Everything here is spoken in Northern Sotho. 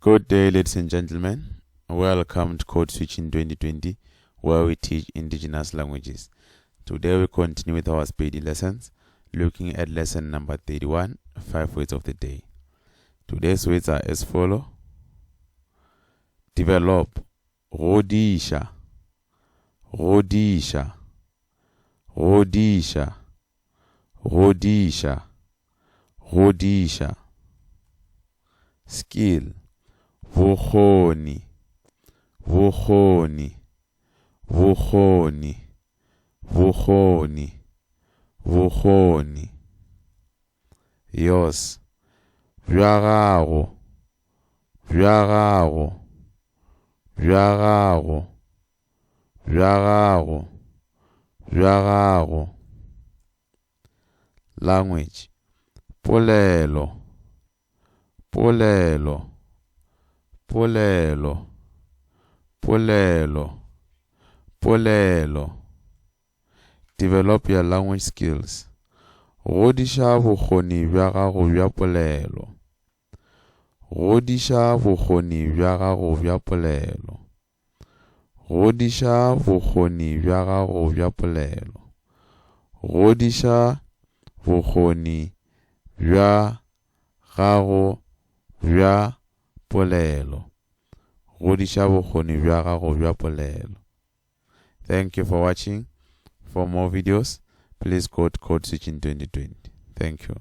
Good day, ladies and gentlemen. Welcome to Code Switching 2020, where we teach indigenous languages. Today we continue with our Spady lessons, looking at lesson number 31, 5 words of the day. Today's words are as follow. Develop, rodisha, rodisha, rodisha, rodisha, rodisha. Skill, bokgoni, bokgoni, bokgoni, bokgoni, bokgoni. Yours, bja gago, bja gago, bja gago, bja gago, bja gago. Language, polelo, polelo, polelo, polelo, polelo. Develop your language skills. Godiša bokgoni bja gago bja polelo. Godiša bokgoni bja gago bja polelo. Godiša bokgoni bja gago bja polelo. Godiša bokgoni bja gago bja polelo. Godiša bokgoni bja gago bja polelo. Thank you for watching. For more videos, please go to Code Switching 2020. Thank you.